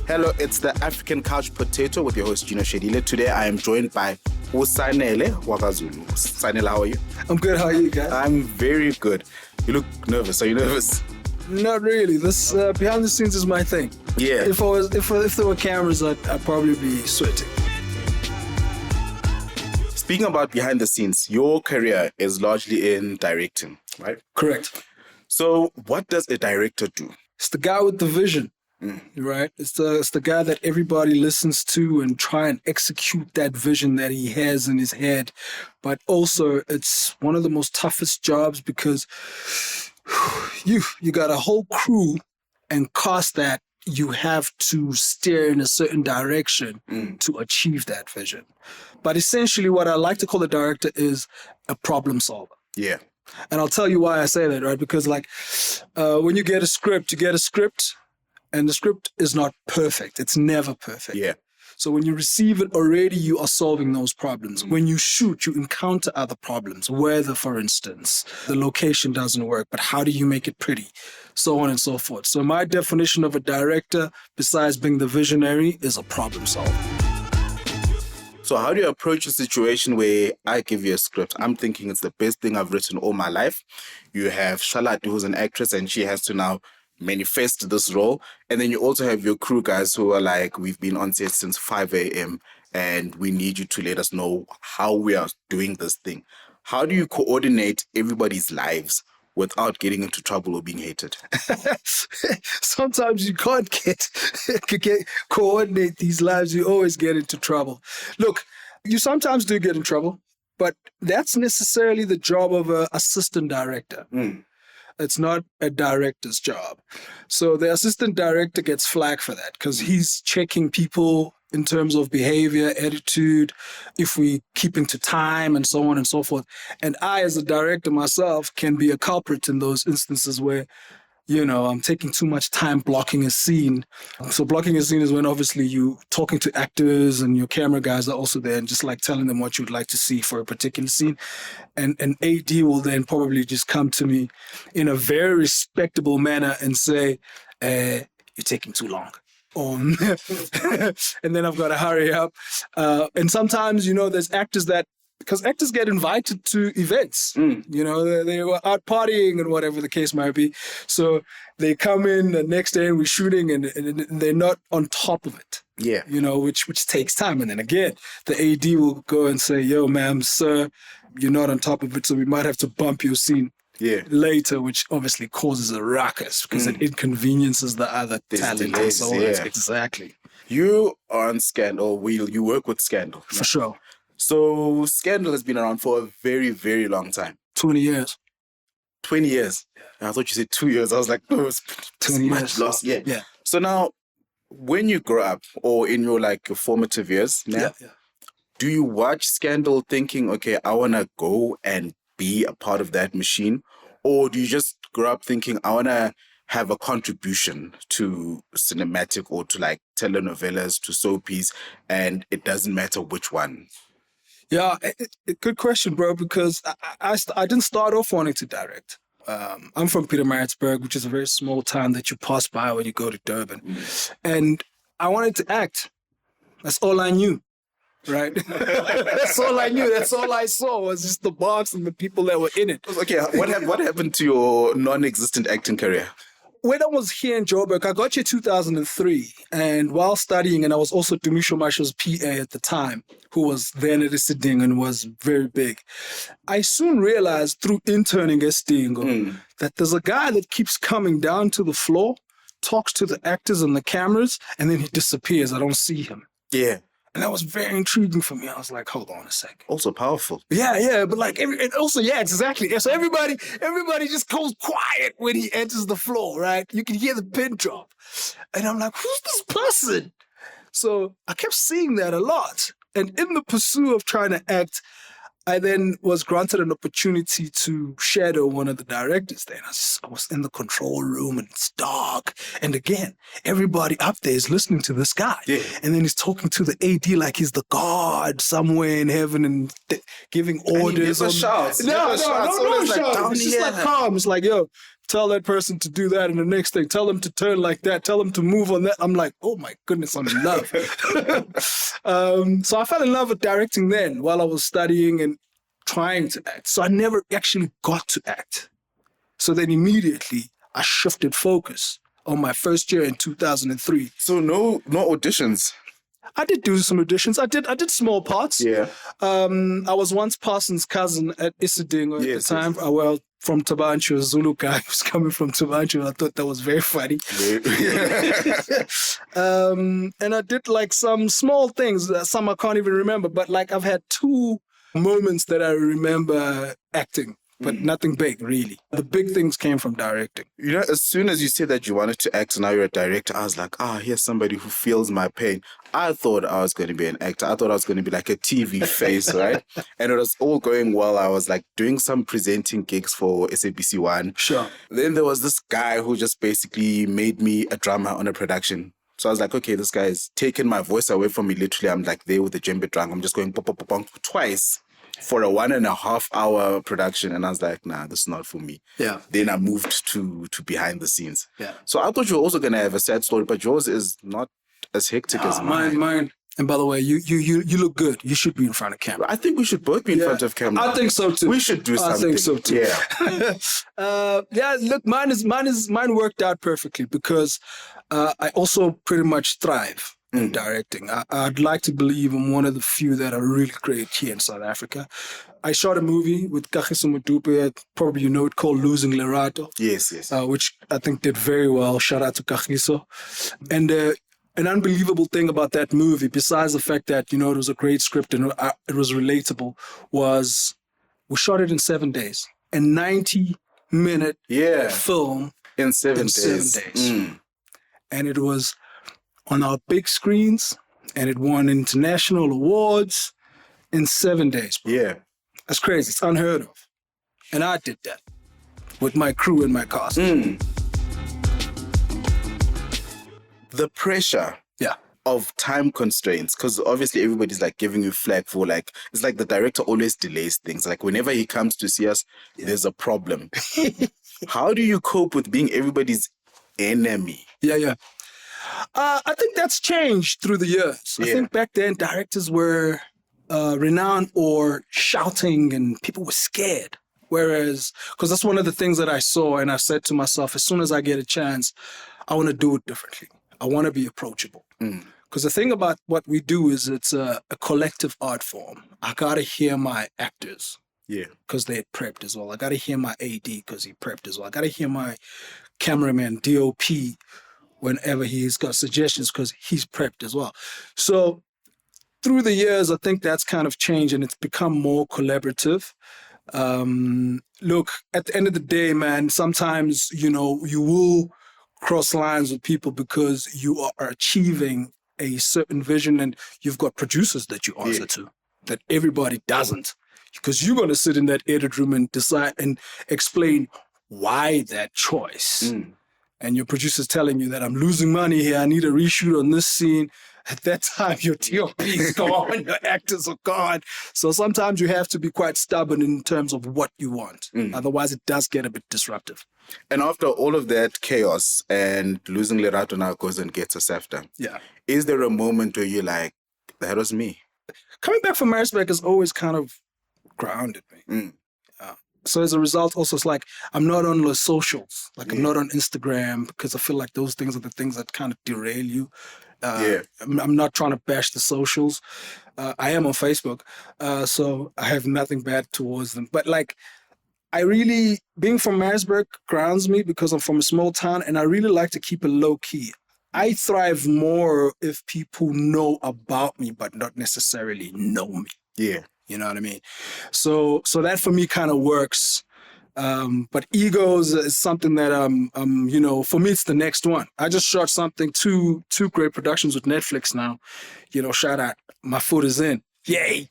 Hello, it's the African Couch Potato with your host Gino and Sanele. Today I am joined by Sanele KwaZulu. Sanele, how are you? I'm good. How are you guys? I'm very good. You look nervous. Are you nervous? Not really. This behind the scenes is my thing. Yeah. If there were cameras, I'd probably be sweating. Speaking about behind the scenes, your career is largely in directing, right? Correct. So what does a director do? It's the guy with the vision, right? It's the guy that everybody listens to and try and execute that vision that he has in his head. But also, it's one of the most toughest jobs because you got a whole crew and cast that you have to steer in a certain direction to achieve that vision. But essentially what I like to call a director is a problem solver. Yeah. And I'll tell you why I say that, right? Because when you get a script, and the script is not perfect. It's never perfect. Yeah. So when you receive it already, you are solving those problems. When you shoot, you encounter other problems. Weather, for instance, the location doesn't work, but how do you make it pretty? So on and so forth. So my definition of a director, besides being the visionary, is a problem solver. So how do you approach a situation where I give you a script? I'm thinking it's the best thing I've written all my life. You have Shalati, who's an actress, and she has to now manifest this role. And then you also have your crew guys who are like, we've been on set since 5 a.m. and we need you to let us know how we are doing this thing. How do you coordinate everybody's lives without getting into trouble or being hated? Sometimes you can't coordinate these lives. You always get into trouble. Look, you sometimes do get in trouble, but that's necessarily the job of an assistant director. It's not a director's job. So the assistant director gets flack for that because he's checking people in terms of behavior, attitude, if we keep into time and so on and so forth. And I, as a director myself, can be a culprit in those instances where, I'm taking too much time blocking a scene. So blocking a scene is when obviously you talking to actors and your camera guys are also there and just like telling them what you'd like to see for a particular scene. And an AD will then probably just come to me in a very respectable manner and say, you're taking too long. And then I've got to hurry up. And sometimes, there's actors because actors get invited to events, they were out partying and whatever the case might be. So they come in the next day and we're shooting and they're not on top of it. Yeah. Which takes time. And then again, the AD will go and say, yo, ma'am, sir, you're not on top of it. So we might have to bump your scene later, which obviously causes a ruckus because it inconveniences the other talent. And so on. Exactly. You are on Scandal, you work with Scandal. For sure. So Scandal has been around for a very, very long time. 20 years. 20 years? I thought you said 2 years. I was like, no, it's 20 years. Much lost. Yeah. Yeah. So now, when you grow up or in your your formative years, do you watch Scandal thinking, okay, I want to go and be a part of that machine? Or do you just grow up thinking, I want to have a contribution to cinematic or to telenovelas, to soapies, and it doesn't matter which one? Yeah, good question, bro, because I didn't start off wanting to direct. I'm from Pietermaritzburg, which is a very small town that you pass by when you go to Durban. And I wanted to act. That's all I knew, right? That's all I knew. That's all I saw was just the box and the people that were in it. Okay, what happened to your non-existent acting career? When I was here in Joburg, I got here 2003. And while studying, and I was also Dumisho Masho's PA at the time, who was then at SAFTA and was very big. I soon realized through interning at SAFTA that there's a guy that keeps coming down to the floor, talks to the actors and the cameras, and then he disappears. I don't see him. Yeah. And that was very intriguing for me. I was like, hold on a second. Also powerful. Yeah, but exactly. So everybody just goes quiet when he enters the floor, right? You can hear the pin drop. And I'm like, who's this person? So I kept seeing that a lot. And in the pursuit of trying to act, I then was granted an opportunity to shadow one of the directors there. And I was in the control room and it's dark. And again, everybody up there is listening to this guy. Yeah. And then he's talking to the AD like he's the god somewhere in heaven and giving orders. Shouts. No shouts. It's just like calm. It's like, yo, tell that person to do that, and the next thing, tell them to turn like that, tell them to move on that. I'm like, oh my goodness, I'm in love. So I fell in love with directing then while I was studying and trying to act. So I never actually got to act. So then immediately I shifted focus on my first year in 2003. So no auditions. I did do some auditions. I did small parts. Yeah. I was once Parsons' cousin at Isidingo at the time. Yes. Well, from Tabancho, a Zulu guy who's coming from Tabancho. I thought that was very funny. And I did like some small things. Some I can't even remember. But like I've had 2 moments that I remember acting. But nothing big, really. The big things came from directing. You know, as soon as you said that you wanted to act and now you're a director, I was like, here's somebody who feels my pain. I thought I was going to be an actor. I thought I was going to be like a TV face, right? And it was all going well. I was like doing some presenting gigs for SABC One. Sure. Then there was this guy who just basically made me a drummer on a production. So I was like, okay, this guy is taking my voice away from me. Literally, I'm like there with the djembe drum. I'm just going pop, pop, pop, pop twice for a 1.5 hour production. And I was like, nah, this is not for me. Yeah. Then I moved to behind the scenes. Yeah. So I thought you were also going to have a sad story, but yours is not as hectic as mine. Mine. And by the way, you look good. You should be in front of camera. I think we should both be in front of camera. I think so too. We should do something. I think so too. Yeah. Look, mine worked out perfectly because I also pretty much thrive in directing. I'd like to believe I'm one of the few that are really great here in South Africa. I shot a movie with Kagiso Modupe, probably you know it, called Losing Lerato. Yes. Which I think did very well. Shout out to Kagiso. And an unbelievable thing about that movie, besides the fact that, it was a great script and it was relatable, was we shot it in 7 days. A 90-minute film in 7 days. And it was on our big screens, and it won international awards in 7 days. Bro. Yeah. That's crazy. It's unheard of. And I did that with my crew and my cast. The pressure of time constraints, because obviously everybody's like giving you flack for like, it's like the director always delays things. Like whenever he comes to see us, there's a problem. How do you cope with being everybody's enemy? Yeah. I think that's changed through the years. I think back then directors were renowned or shouting and people were scared. Whereas, because that's one of the things that I saw, and I said to myself, as soon as I get a chance, I want to do it differently. I want to be approachable. Because the thing about what we do is it's a collective art form. I got to hear my actors. Yeah. Because they had prepped as well. I got to hear my AD because he prepped as well. I got to hear my cameraman, DOP, whenever he's got suggestions because he's prepped as well. So through the years, I think that's kind of changed and it's become more collaborative. Look, at the end of the day, man, sometimes, you will cross lines with people because you are achieving a certain vision and you've got producers that you answer to that everybody doesn't. Because you're going to sit in that edit room and decide and explain why that choice. And your producer's telling you that I'm losing money here. I need a reshoot on this scene. At that time, your TOP is gone. Your actors are gone. So sometimes you have to be quite stubborn in terms of what you want. Otherwise, it does get a bit disruptive. And after all of that chaos and Losing Lerato now goes and gets a SAFTA. Yeah. Is there a moment where you're like, that was me? Coming back from Maritzburg has always kind of grounded me. So as a result, also, it's like I'm not on the socials. Like I'm not on Instagram because I feel like those things are the things that kind of derail you. I'm not trying to bash the socials. I am on Facebook, so I have nothing bad towards them. But like, I really, being from Maritzburg grounds me because I'm from a small town and I really like to keep it low key. I thrive more if people know about me, but not necessarily know me. Yeah. You know what I mean? So that for me kind of works. But egos is something that, for me, it's the next one. I just shot something, two great productions with Netflix now. Shout out, my foot is in. Yay.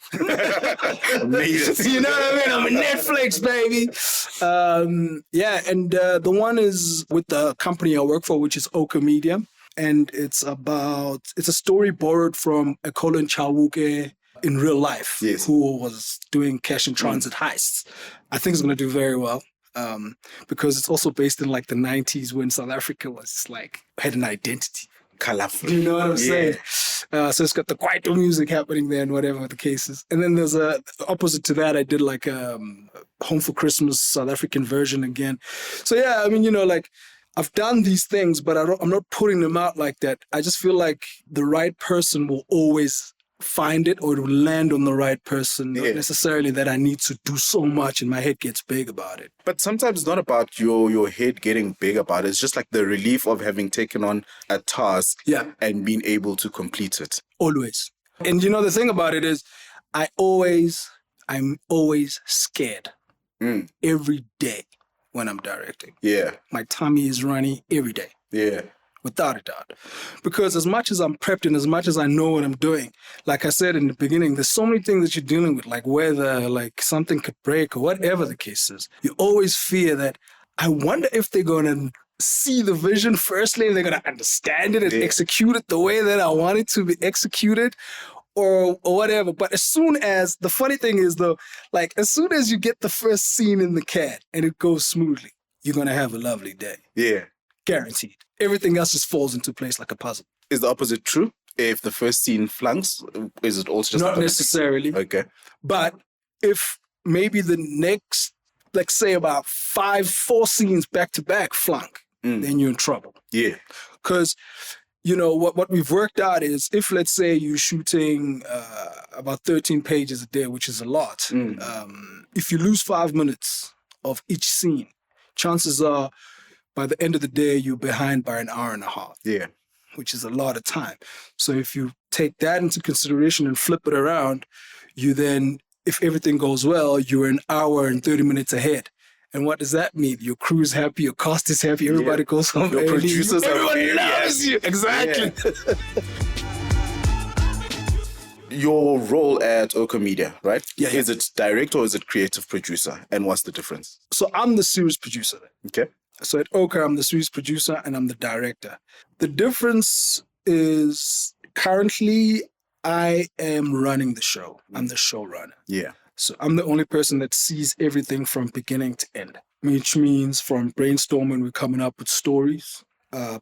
Amazing. You know what I mean? I'm a Netflix, baby. And the one is with the company I work for, which is Oka Media. And it's a story borrowed from a Colin Chawuke in real life, who was doing cash in transit heists. I think it's going to do very well. because it's also based in like the 90s when South Africa was like had an identity. Colorful. You know what I'm saying? So it's got the Kwaito music happening there and whatever the case is. And then there's a opposite to that. I did like a Home for Christmas South African version again. So yeah, I mean, you know, like I've done these things, but I'm not putting them out like that. I just feel like the right person will always find it, or it will land on the right person. Not necessarily that I need to do so much and my head gets big about it. But sometimes it's not about your head getting big about it. It's just like the relief of having taken on a task and being able to complete it. Always. And you know, the thing about it is I'm always scared every day when I'm directing. Yeah. My tummy is running every day. Yeah. Without a doubt. Because as much as I'm prepped and as much as I know what I'm doing, like I said in the beginning, there's so many things that you're dealing with, like whether like something could break or whatever the case is. You always fear that, I wonder if they're going to see the vision firstly and they're going to understand it and execute it the way that I want it to be executed or whatever. But as soon as, the funny thing is though, like as soon as you get the first scene in the CAD and it goes smoothly, you're going to have a lovely day. Yeah. Guaranteed. Everything else just falls into place like a puzzle. Is the opposite true? If the first scene flunks, is it also just not necessarily? Okay. But if maybe the next, like say about 4 scenes back to back flunk, then you're in trouble. Yeah. Because you know what we've worked out is if let's say you're shooting about 13 pages a day, which is a lot. If you lose 5 minutes of each scene, chances are by the end of the day, you're behind by an hour and a half. Yeah. Which is a lot of time. So if you take that into consideration and flip it around, you then, if everything goes well, you're an hour and 30 minutes ahead. And what does that mean? Your crew's happy, your cast is happy, everybody goes home. Your producers are everyone loves you. Exactly. Yeah. Your role at Oka Media, right? Yeah. Is it director or is it creative producer? And what's the difference? So I'm the series producer. Okay. So at Oka, I'm the series producer and I'm the director. The difference is currently I am running the show. I'm the showrunner. Yeah. So I'm the only person that sees everything from beginning to end, which means from brainstorming, we're coming up with stories,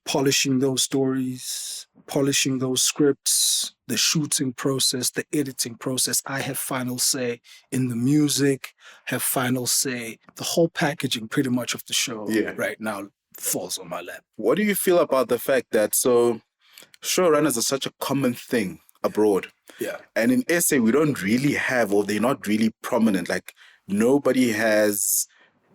polishing those stories, polishing those scripts, the shooting process, the editing process. I have final say in the music, have final say. The whole packaging pretty much of the show right now falls on my lap. What do you feel about the fact that showrunners are such a common thing abroad? Yeah. And in SA, we don't really have, or they're not really prominent. Like nobody has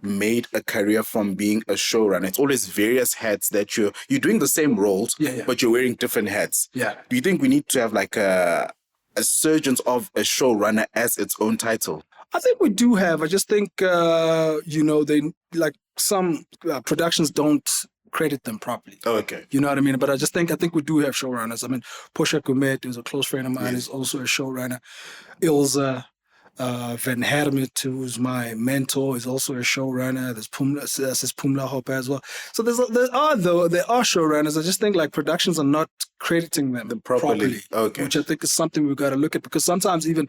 made a career from being a showrunner. It's always various hats that you're doing the same roles, but you're wearing different hats. Yeah. Do you think we need to have like a surgence of a showrunner as its own title? I think we do have. I just think, they like some productions don't credit them properly. Oh, okay. You know what I mean? But I think we do have showrunners. I mean, Portia Gomet, who's a close friend of mine, is also a showrunner. Ilza Van Hermit, who's my mentor, is also a showrunner. There's Pumla Hope as well. So there are showrunners. I just think like productions are not crediting them properly. Okay. Which I think is something we've got to look at, because sometimes even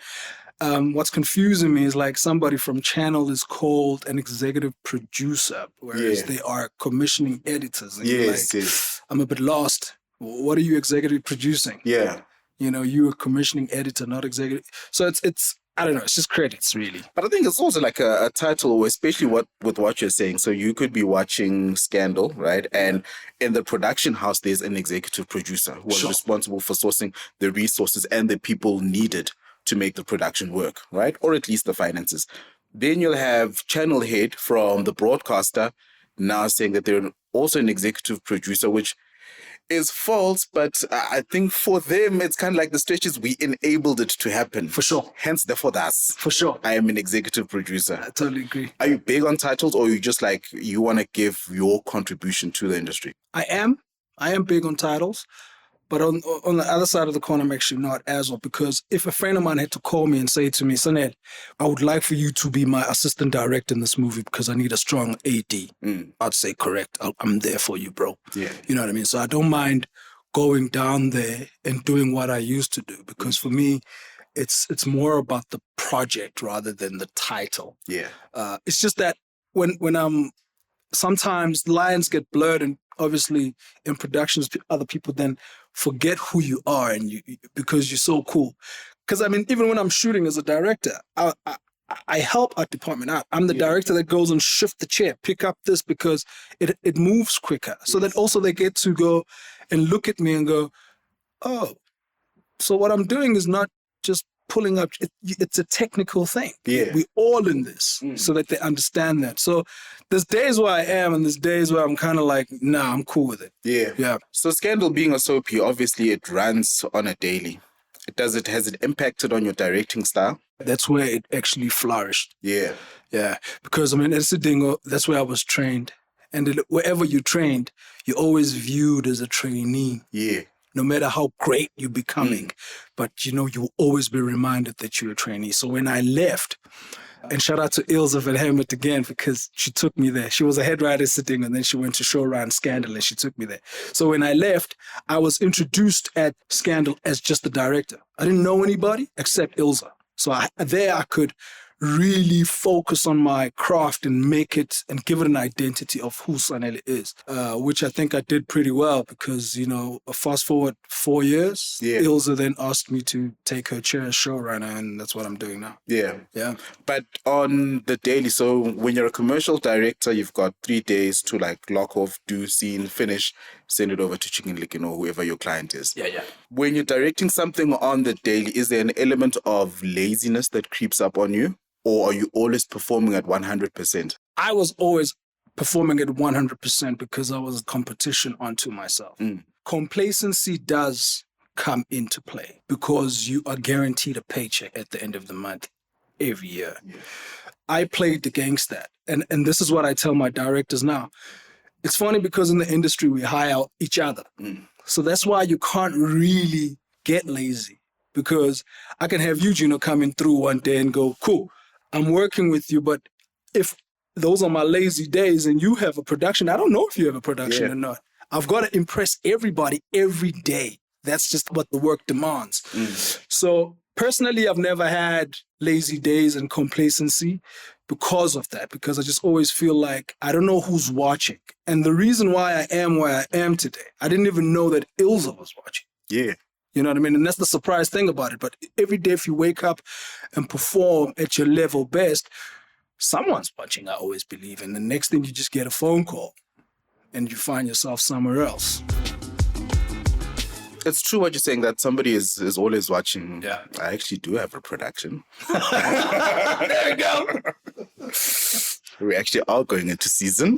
what's confusing me is like somebody from Channel is called an executive producer, whereas they are commissioning editors. And Yes. I'm a bit lost. What are you executive producing? Yeah. You're a commissioning editor, not executive. So it's I don't know. It's just credits, really. But I think it's also like a title, especially with what you're saying. So you could be watching Scandal, right? And in the production house, there's an executive producer who is responsible for sourcing the resources and the people needed to make the production work, right? Or at least the finances. Then you'll have channel head from the broadcaster now saying that they're also an executive producer, which is false, but I think for them, it's kind of like the stretches we enabled it to happen. For sure. Hence, therefore, that's. For sure. I am an executive producer. I totally agree. Are you big on titles, or are you just like, you want to give your contribution to the industry? I am big on titles. But on the other side of the coin, I'm actually not as well, because if a friend of mine had to call me and say to me, Sanele, I would like for you to be my assistant director in this movie because I need a strong AD. I'd say, correct. I'm there for you, bro. Yeah. You know what I mean? So I don't mind going down there and doing what I used to do, because for me, it's more about the project rather than the title. Yeah. It's just that when I'm sometimes lines get blurred, and obviously in productions other people then forget who you are, and you because you're so cool. Because I mean, even when I'm shooting as a director, I help our department out. I'm the director that goes and shift the chair, pick up this because it moves quicker. So that also they get to go and look at me and go, oh, so what I'm doing is not just pulling up. It's a technical thing. Yeah. We're all in this so that they understand that. So there's days where I am and there's days where I'm kind of like, nah, I'm cool with it. Yeah. Yeah. So Scandal being a soapy, obviously it runs on a daily. Has it impacted on your directing style? That's where it actually flourished. Yeah. Yeah. Because I mean, at SADingo, that's where I was trained. And wherever you trained, you're always viewed as a trainee. Yeah. No matter how great you're becoming. But, you know, you will always be reminded that you're a trainee. So when I left, and shout out to Ilse Van Hemert again, because she took me there. She was a head writer sitting, and then she went to show run Scandal, and she took me there. So when I left, I was introduced at Scandal as just the director. I didn't know anybody except Ilse. So I could really focus on my craft and make it and give it an identity of who Sanele is, which I think I did pretty well because, you know, fast forward 4 years, Ilse then asked me to take her chair as showrunner, and that's what I'm doing now. Yeah. Yeah. But on the daily, so when you're a commercial director, you've got 3 days to like lock off, do scene, finish, send it over to Chicken Licken or whoever your client is. Yeah. When you're directing something on the daily, is there an element of laziness that creeps up on you? Or are you always performing at 100%? I was always performing at 100% because I was a competition unto myself. Complacency does come into play because you are guaranteed a paycheck at the end of the month every year. Yeah. I played the gangster. And this is what I tell my directors now. It's funny because in the industry, we hire each other. So that's why you can't really get lazy because I can have you, Gino, coming through one day and go, cool, I'm working with you, but if those are my lazy days and you have a production, I don't know if you have a production or not. I've got to impress everybody every day. That's just what the work demands. So personally, I've never had lazy days and complacency because of that, because I just always feel like I don't know who's watching. And the reason why I am where I am today, I didn't even know that Ilse was watching. Yeah. You know what I mean? And that's the surprise thing about it. But every day if you wake up and perform at your level best, someone's watching, I always believe. And the next thing you just get a phone call and you find yourself somewhere else. It's true what you're saying, that somebody is always watching. Yeah. I actually do have a production. There we go. We actually are going into season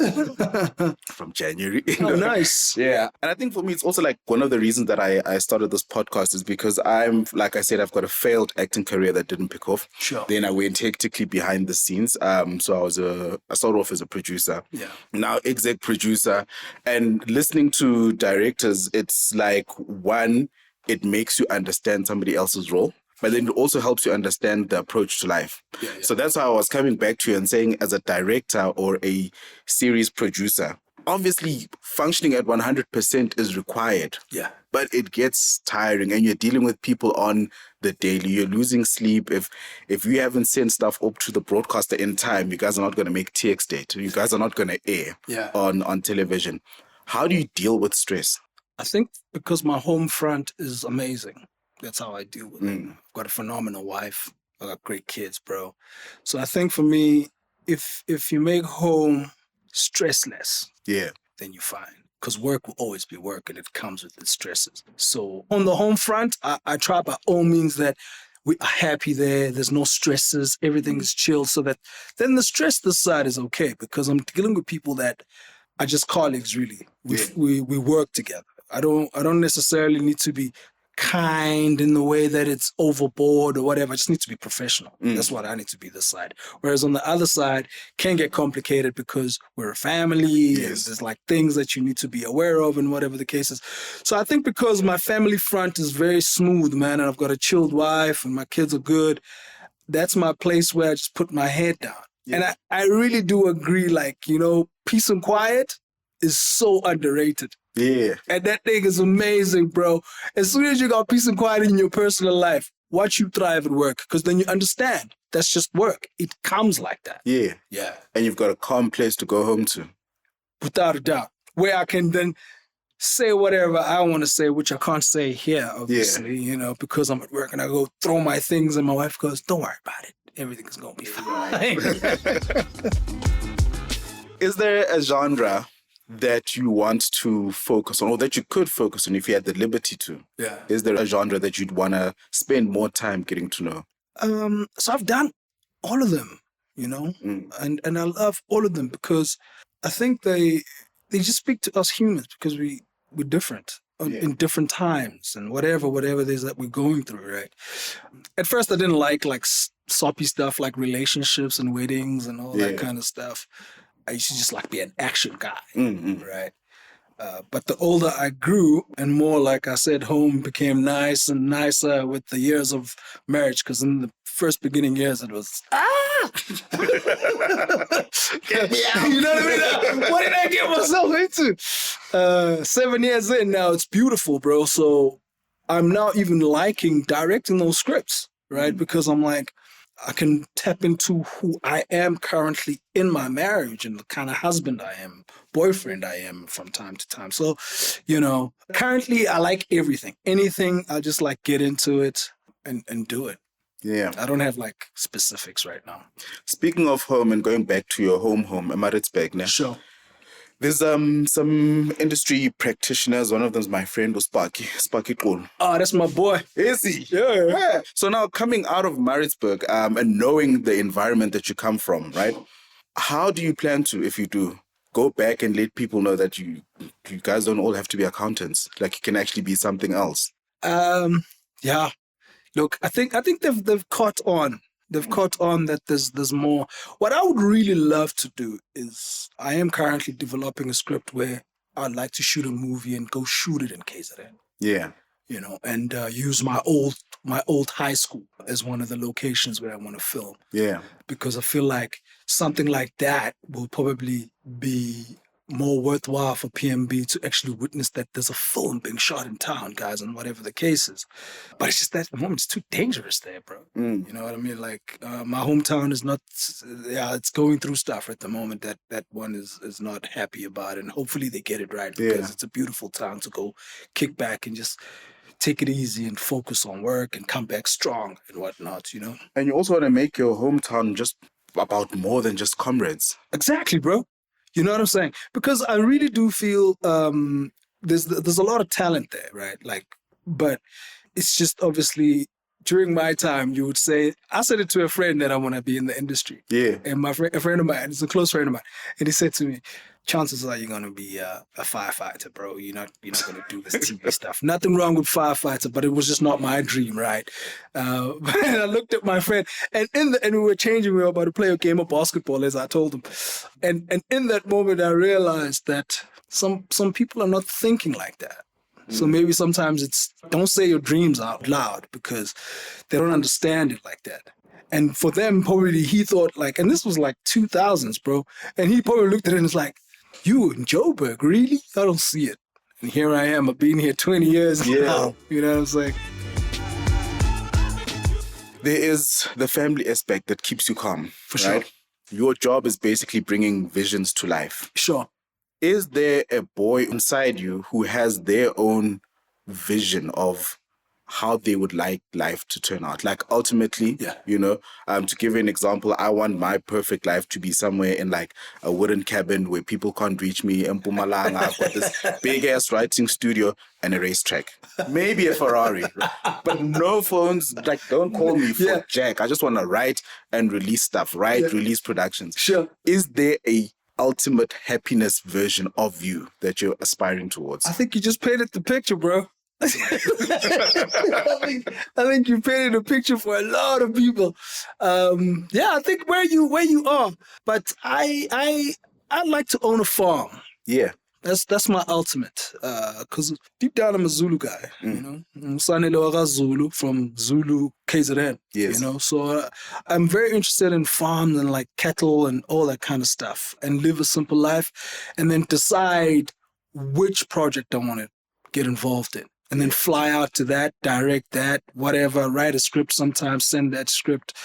from January. Oh, nice. Yeah. And I think for me, it's also like one of the reasons that I started this podcast is because I'm, like I said, I've got a failed acting career that didn't pick off. Sure. Then I went hectically behind the scenes. So I started off as a producer. Yeah. Now exec producer. And listening to directors, it's like, one, it makes you understand somebody else's role. But then it also helps you understand the approach to life. Yeah. So that's how I was coming back to you and saying, as a director or a series producer, obviously functioning at 100% is required. Yeah. But it gets tiring and you're dealing with people on the daily. You're losing sleep. If you haven't sent stuff up to the broadcaster in time, you guys are not going to make TX date. You guys are not going to air on television. How do you deal with stress? I think because my home front is amazing. That's how I deal with it. I've got a phenomenal wife. I got great kids, bro. So I think for me, if you make home stressless, then you're fine. Because work will always be work and it comes with its stresses. So on the home front, I try by all means that we are happy there. There's no stresses. Everything is chill. So that then the stress this side is okay because I'm dealing with people that are just colleagues, really. We work together. I don't necessarily need to be kind in the way that it's overboard or whatever. I just need to be professional. That's what I need to be this side. Whereas on the other side, can get complicated because we're a family and there's like things that you need to be aware of and whatever the case is. So I think because my family front is very smooth, man, and I've got a chilled wife and my kids are good, that's my place where I just put my head down. Yeah. And I really do agree, like, you know, peace and quiet is so underrated. Yeah. And that thing is amazing, bro. As soon as you got peace and quiet in your personal life, watch you thrive at work, because then you understand that's just work. It comes like that. Yeah. Yeah. And you've got a calm place to go home to. Without a doubt. Where I can then say whatever I want to say, which I can't say here, obviously, you know, because I'm at work and I go throw my things and my wife goes, don't worry about it. Everything's going to be fine. Is there a genre that you want to focus on, or that you could focus on if you had the liberty to? Yeah. Is there a genre that you'd want to spend more time getting to know? So I've done all of them, you know, and I love all of them because I think they just speak to us humans, because we're different in different times and whatever it is that we're going through, right? At first, I didn't like soppy stuff like relationships and weddings and all that kind of stuff. I used to just like be an action guy, right? But the older I grew and more, like I said, home became nice and nicer with the years of marriage, because in the first beginning years, it was, Get me out. you know what I mean? What did I get myself into? 7 years in now, it's beautiful, bro. So I'm now even liking directing those scripts, right? Because I'm like, I can tap into who I am currently in my marriage and the kind of husband I am, boyfriend I am from time to time. So, you know, currently I like everything. Anything, I just like get into it and do it. Yeah. I don't have like specifics right now. Speaking of home and going back to your home, Maritzburg, ne? Sure. There's some industry practitioners. One of them is my friend, Sparky Kulu. Oh, that's my boy. Is he? Yeah. So now coming out of Maritzburg and knowing the environment that you come from, right? How do you plan to, if you do, go back and let people know that you guys don't all have to be accountants? Like, you can actually be something else. Yeah. Look, I think they've caught on. They've caught on that there's more. What I would really love to do is, I am currently developing a script where I'd like to shoot a movie and go shoot it in KZN. Yeah. You know, and use my old high school as one of the locations where I want to film. Yeah. Because I feel like something like that will probably be more worthwhile for PMB to actually witness that there's a film being shot in town, guys, and whatever the case is. But it's just that at the moment, it's too dangerous there, bro. You know what I mean? Like, my hometown is not, it's going through stuff at the moment that one is not happy about, and hopefully they get it right, because it's a beautiful town to go kick back and just take it easy and focus on work and come back strong and whatnot, you know? And you also want to make your hometown just about more than just comrades. Exactly, bro. You know what I'm saying? Because I really do feel there's a lot of talent there, right? Like, but it's just obviously during my time, you would say, I said it to a friend that I want to be in the industry. Yeah. And a friend of mine, it's a close friend of mine, and he said to me, chances are you're going to be a firefighter, bro. You're not going to do this TV stuff. Nothing wrong with firefighter, but it was just not my dream, right? But I looked at my friend, and we were changing. We were about to play a game of basketball, as I told him. And in that moment, I realized that some people are not thinking like that. So maybe sometimes don't say your dreams out loud, because they don't understand it like that. And for them, probably he thought like, and this was like 2000s, bro. And he probably looked at it and was like, you in Joburg, really? I don't see it. And here I am. I've been here 20 years now. You know what I'm saying? There is the family aspect that keeps you calm. For sure. Your job is basically bringing visions to life. Sure. Is there a boy inside you who has their own vision of how they would like life to turn out? Like, ultimately, you know, to give you an example, I want my perfect life to be somewhere in like a wooden cabin where people can't reach me in Mpumalanga. I've got this big ass writing studio and a racetrack, maybe a Ferrari, but no phones. Like, don't call me for Jack. I just want to write and release stuff, release productions. Sure. Is there a ultimate happiness version of you that you're aspiring towards? I think you just painted the picture, bro. I think you painted a picture for a lot of people. I think where you are, but I'd like to own a farm. Yeah. That's my ultimate. Because deep down I'm a Zulu guy, you know. Sanele Zulu from Zulu KZN. Yes. You know, so I'm very interested in farms and like cattle and all that kind of stuff, and live a simple life, and then decide which project I want to get involved in. and then fly out to that, direct that, whatever, write a script sometimes, send that script,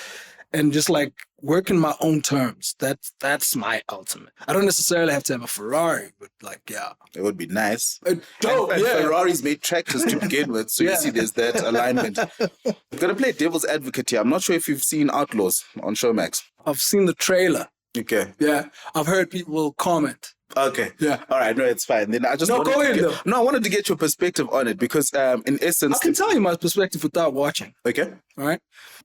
and just like work in my own terms. That's my ultimate. I don't necessarily have to have a Ferrari, but like, yeah. It would be nice. Dope, and yeah. Ferraris made tractors to begin with, so you see there's that alignment. I'm going to play devil's advocate here. I'm not sure if you've seen Outlaws on Showmax. I've seen the trailer. Okay. Yeah. I've heard people comment. Okay. Yeah. All right. No, it's fine. Then I just No, go ahead, though. I wanted to get your perspective on it because, in essence, I can tell you my perspective without watching. Okay. All right.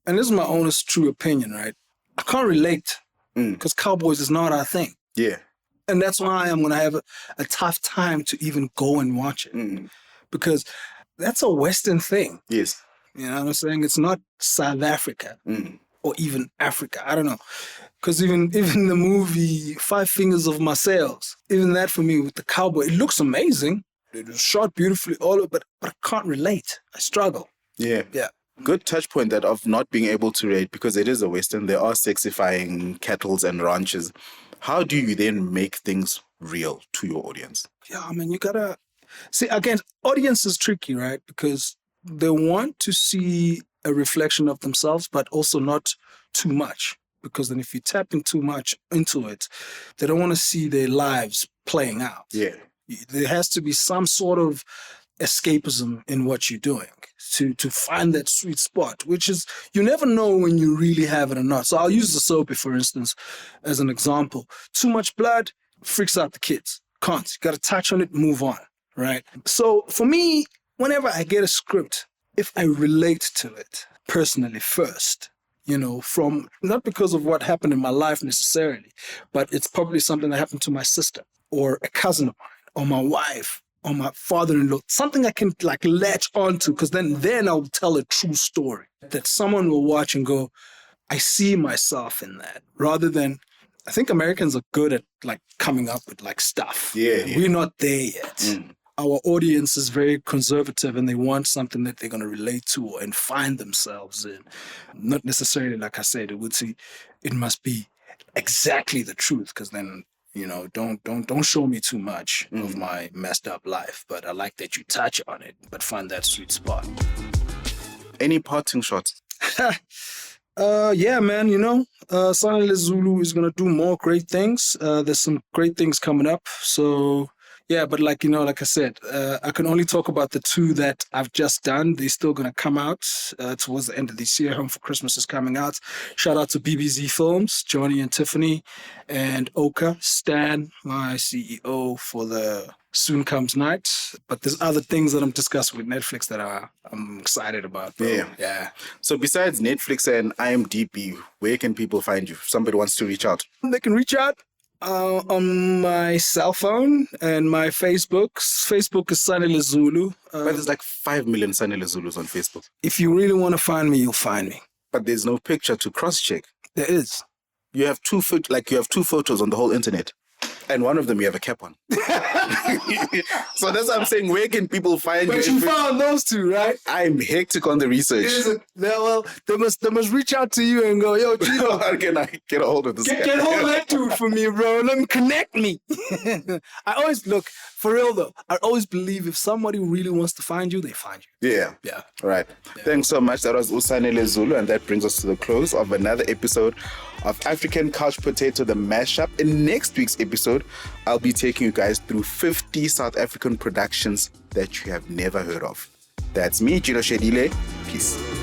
And this is my honest, true opinion, right? I can't relate because cowboys is not our thing. Yeah. And that's why I'm going to have a tough time to even go and watch it because that's a Western thing. Yes. You know what I'm saying? It's not South Africa or even Africa. I don't know. Because even the movie Five Fingers of Marcel's, even that for me with the cowboy, it looks amazing. It was shot beautifully, all of it, but I can't relate. I struggle. Yeah. Yeah. Good touch point that of not being able to relate because it is a Western. There are sexifying cattles and ranches. How do you then make things real to your audience? Yeah, I mean, you gotta see, again, audience is tricky, right? Because they want to see a reflection of themselves, but also not too much. Because then if you tap in too much into it, they don't want to see their lives playing out. Yeah. There has to be some sort of escapism in what you're doing to find that sweet spot, which is, you never know when you really have it or not. So I'll use the Soapie, for instance, as an example. Too much blood freaks out the kids. Can't. You got to touch on it, move on, right? So for me, whenever I get a script, if I relate to it personally first, you know, from not because of what happened in my life necessarily, but it's probably something that happened to my sister or a cousin of mine or my wife or my father-in-law, something I can like latch onto, because then I'll tell a true story that someone will watch and go, I see myself in that, rather than, I think Americans are good at like coming up with like stuff. Yeah. We're not there yet. Our audience is very conservative and they want something that they're going to relate to and find themselves in. Not necessarily, like I said, it must be exactly the truth, because then, you know, don't show me too much of my messed up life. But I like that you touch on it, but find that sweet spot. Any parting shots? Yeah, man, you know, Sanele Zulu is going to do more great things. There's some great things coming up. So, yeah, but like, you know, like I said, I can only talk about the two that I've just done. They're still going to come out towards the end of this year. Home for Christmas is coming out. Shout out to BBZ Films, Johnny and Tiffany, and Oka, Stan, my CEO for the Soon Comes Night. But there's other things that I'm discussing with Netflix that I'm excited about, bro. Yeah. So besides Netflix and IMDb, where can people find you if somebody wants to reach out? They can reach out on my cell phone and my Facebook. Facebook is Sanele Zulu. But there's like 5 million Sanele Zulus on Facebook. If you really want to find me, you'll find me. But there's no picture to cross-check. There is. You have two photos on the whole internet. And one of them you have a cap on. So that's what I'm saying. Where can people find you? But you found those two, right? I'm hectic on the research. Well, they must reach out to you and go, yo, Gino, How can I get a hold of this guy? get hold of that dude for me, bro. Let him connect me. I always, look, for real though, I always believe if somebody really wants to find you, they find you. Yeah. Yeah. All right. Yeah. Thanks so much. That was Sanele Zulu, and that brings us to the close of another episode of African Couch Potato, the mashup. In next week's episode, I'll be taking you guys through 50 South African productions that you have never heard of. That's me, Gino Shedile. Peace.